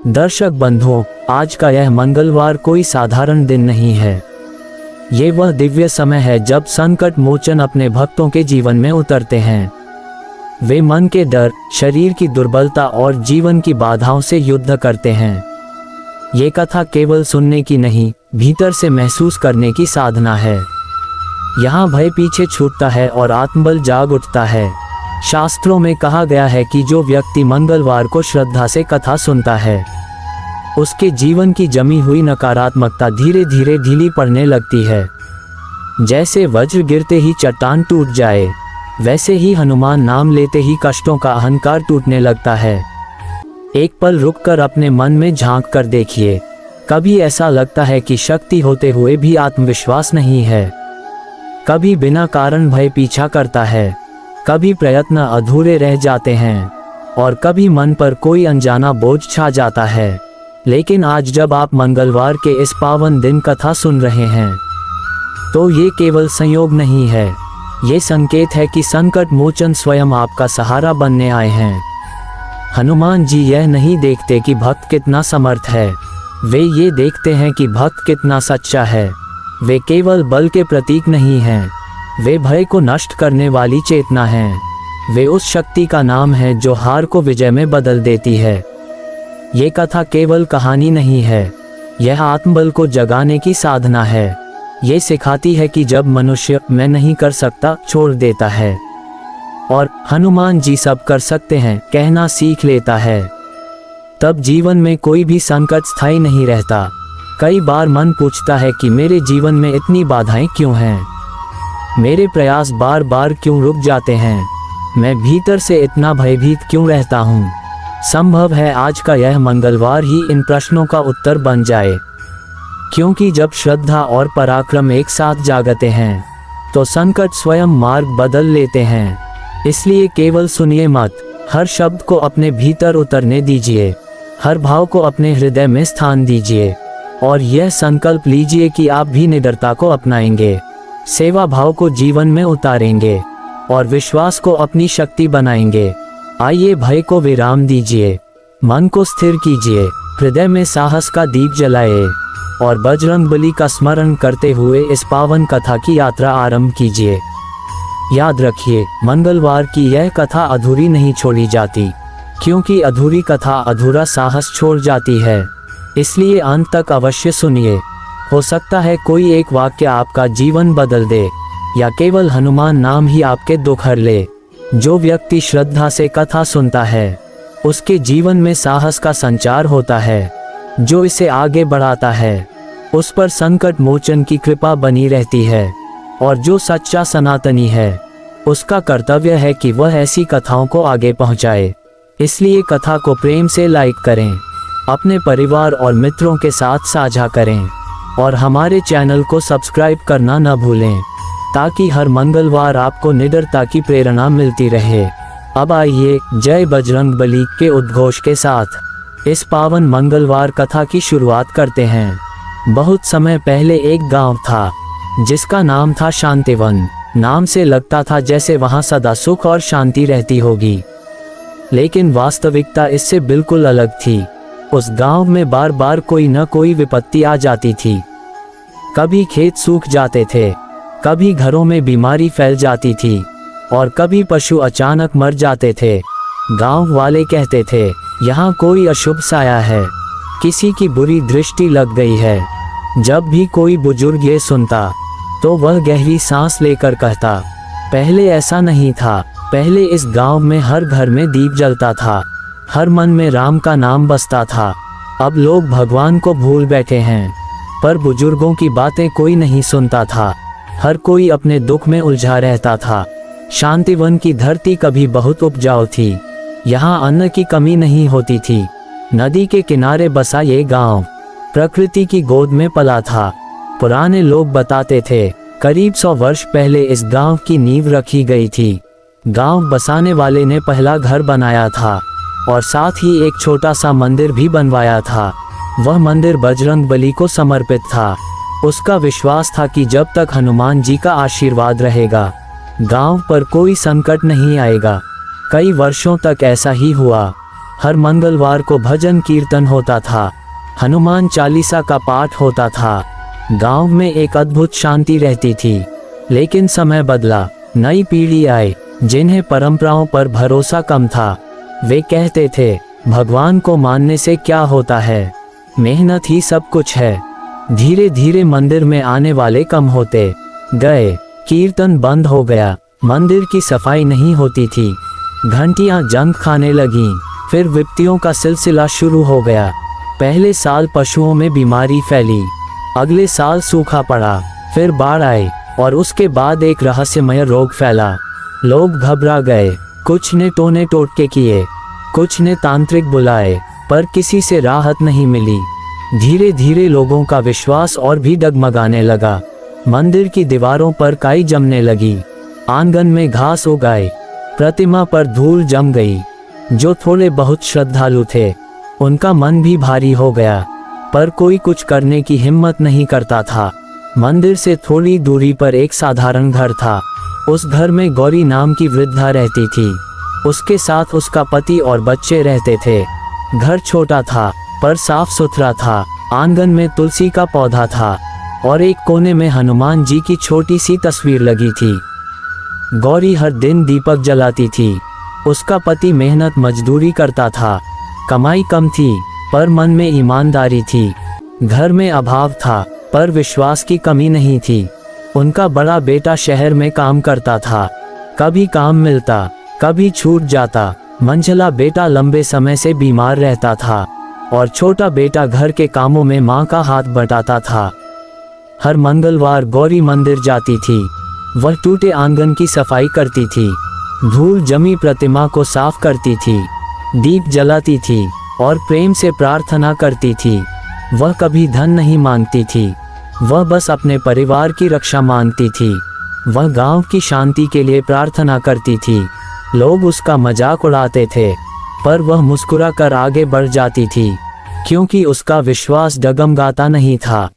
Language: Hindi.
दर्शक बंधुओं, आज का यह मंगलवार कोई साधारण दिन नहीं है। ये वह दिव्य समय है जब संकट मोचन अपने भक्तों के जीवन में उतरते हैं। वे मन के डर, शरीर की दुर्बलता और जीवन की बाधाओं से युद्ध करते हैं। ये कथा केवल सुनने की नहीं, भीतर से महसूस करने की साधना है। यहाँ भय पीछे छूटता है और आत्मबल जाग उठता है। शास्त्रों में कहा गया है कि जो व्यक्ति मंगलवार को श्रद्धा से कथा सुनता है, उसके जीवन की जमी हुई नकारात्मकता धीरे धीरे ढीली पड़ने लगती है। जैसे वज्र गिरते ही चट्टान टूट जाए, वैसे ही हनुमान नाम लेते ही कष्टों का अहंकार टूटने लगता है। एक पल रुककर अपने मन में झांक कर देखिए। कभी ऐसा लगता है कि शक्ति होते हुए भी आत्मविश्वास नहीं है। कभी बिना कारण भय पीछा करता है, कभी प्रयत्न अधूरे रह जाते हैं और कभी मन पर कोई अनजाना बोझ छा जाता है। लेकिन आज जब आप मंगलवार के इस पावन दिन कथा सुन रहे हैं, तो ये केवल संयोग नहीं है, ये संकेत है कि संकट मोचन स्वयं आपका सहारा बनने आए हैं। हनुमान जी यह नहीं देखते कि भक्त कितना समर्थ है, वे ये देखते हैं कि भक्त कितना सच्चा है। वे केवल बल के प्रतीक नहीं हैं, वे भय को नष्ट करने वाली चेतना हैं। वे उस शक्ति का नाम है जो हार को विजय में बदल देती है। ये कथा केवल कहानी नहीं है, यह आत्मबल को जगाने की साधना है। ये सिखाती है कि जब मनुष्य मैं नहीं कर सकता छोड़ देता है और हनुमान जी सब कर सकते हैं कहना सीख लेता है, तब जीवन में कोई भी संकट स्थायी नहीं रहता। कई बार मन पूछता है कि मेरे जीवन में इतनी बाधाएं क्यों हैं, मेरे प्रयास बार बार क्यों रुक जाते हैं, मैं भीतर से इतना भयभीत क्यों रहता हूँ। संभव है आज का यह मंगलवार ही इन प्रश्नों का उत्तर बन जाए, क्योंकि जब श्रद्धा और पराक्रम एक साथ जागते हैं, तो संकट स्वयं मार्ग बदल लेते हैं। इसलिए केवल सुनिए मत, हर शब्द को अपने भीतर उतरने दीजिए, हर भाव को अपने हृदय में स्थान दीजिए और यह संकल्प लीजिए कि आप भी निडरता को अपनाएंगे, सेवा भाव को जीवन में उतारेंगे और विश्वास को अपनी शक्ति बनाएंगे। आइए भय को विराम दीजिए, मन को स्थिर कीजिए, हृदय में साहस का दीप जलाए और बजरंगबली का स्मरण करते हुए इस पावन कथा की यात्रा आरंभ कीजिए। याद रखिए, मंगलवार की यह कथा अधूरी नहीं छोड़ी जाती, क्योंकि अधूरी कथा अधूरा साहस छोड़ जाती है। इसलिए अंत तक अवश्य सुनिए। हो सकता है कोई एक वाक्य आपका जीवन बदल दे, या केवल हनुमान नाम ही आपके दुख हर ले। जो व्यक्ति श्रद्धा से कथा सुनता है, उसके जीवन में साहस का संचार होता है, जो इसे आगे बढ़ाता है, उस पर संकट मोचन की कृपा बनी रहती है। और जो सच्चा सनातनी है, उसका कर्तव्य है कि वह ऐसी कथाओं को आगे पहुंचाए। इसलिए कथा को प्रेम से लाइक करें, अपने परिवार और मित्रों के साथ साझा करें और हमारे चैनल को सब्सक्राइब करना न भूलें, ताकि हर मंगलवार आपको निडरता की प्रेरणा मिलती रहे। अब आइए जय बजरंगबली के उद्घोष के साथ इस पावन मंगलवार कथा की शुरुआत करते हैं। बहुत समय पहले एक गांव था, जिसका नाम था शांतिवन। नाम से लगता था जैसे वहां सदा सुख और शांति रहती होगी, लेकिन वास्तविकता इससे बिल्कुल अलग थी। उस गांव में बार बार कोई न कोई विपत्ति आ जाती थी। कभी खेत सूख जाते थे, कभी घरों में बीमारी फैल जाती थी और कभी पशु अचानक मर जाते थे। गांव वाले कहते थे, यहाँ कोई अशुभ साया है, किसी की बुरी दृष्टि लग गई है। जब भी कोई बुजुर्ग ये सुनता, तो वह गहरी सांस लेकर कहता, पहले ऐसा नहीं था, पहले इस गांव में हर घर में दीप जलता था, हर मन में राम का नाम बसता था। अब लोग भगवान को भूल बैठे हैं। पर बुजुर्गों की बातें कोई नहीं सुनता था, हर कोई अपने दुख में उलझा रहता था। शांतिवन की धरती कभी बहुत उपजाऊ थी, यहाँ अन्न की कमी नहीं होती थी। नदी के किनारे बसा ये गांव प्रकृति की गोद में पला था। पुराने लोग बताते थे, करीब 100 वर्ष पहले इस गांव की नींव रखी गई थी। गांव बसाने वाले ने पहला घर बनाया था और साथ ही एक छोटा सा मंदिर भी बनवाया था। वह मंदिर बजरंगबली को समर्पित था। उसका विश्वास था कि जब तक हनुमान जी का आशीर्वाद रहेगा, गांव पर कोई संकट नहीं आएगा। कई वर्षों तक ऐसा ही हुआ। हर मंगलवार को भजन कीर्तन होता था, हनुमान चालीसा का पाठ होता था। गांव में एक अद्भुत शांति रहती थी। लेकिन समय बदला, नई पीढ़ी आई जिन्हें परंपराओं पर भरोसा कम था। वे कहते थे भगवान को मानने से क्या होता है, मेहनत ही सब कुछ है। धीरे धीरे मंदिर में आने वाले कम होते गए, कीर्तन बंद हो गया, मंदिर की सफाई नहीं होती थी, घंटियां जंग खाने लगीं, फिर विपत्तियों का सिलसिला शुरू हो गया। पहले साल पशुओं में बीमारी फैली, अगले साल सूखा पड़ा, फिर बाढ़ आई और उसके बाद एक रहस्यमय रोग फैला। लोग घबरा गए, कुछ ने टोने टोटके किए, कुछ ने तांत्रिक बुलाए, पर किसी से राहत नहीं मिली। धीरे धीरे लोगों का विश्वास और भी डगमगाने लगा। मंदिर की दीवारों पर काई जमने लगी, आंगन में घास उग आई, प्रतिमा पर धूल जम गई। जो थोड़े बहुत श्रद्धालु थे उनका मन भी भारी हो गया, पर कोई कुछ करने की हिम्मत नहीं करता था। मंदिर से थोड़ी दूरी पर एक साधारण घर था। उस घर में गौरी नाम की वृद्धा रहती थी। उसके साथ उसका पति और बच्चे रहते थे। घर छोटा था पर साफ सुथरा था। आंगन में तुलसी का पौधा था और एक कोने में हनुमान जी की छोटी सी तस्वीर लगी थी। गौरी हर दिन दीपक जलाती थी। उसका पति मेहनत मजदूरी करता था। कमाई कम थी पर मन में ईमानदारी थी। घर में अभाव था पर विश्वास की कमी नहीं थी। उनका बड़ा बेटा शहर में काम करता था। कभी काम मिलता, कभी छूट जाता। मंझला बेटा लंबे समय से बीमार रहता था और छोटा बेटा घर के कामों में माँ का हाथ बटाता था। हर मंगलवार गौरी मंदिर जाती थी। वह टूटे आंगन की सफाई करती थी, धूल जमी प्रतिमा को साफ करती थी, दीप जलाती थी और प्रेम से प्रार्थना करती थी। वह कभी धन नहीं मांगती थी, वह बस अपने परिवार की रक्षा मांगती थी। वह गांव की शांति के लिए प्रार्थना करती थी। लोग उसका मजाक उड़ाते थे पर वह मुस्कुरा कर आगे बढ़ जाती थी, क्योंकि उसका विश्वास डगमगाता नहीं था।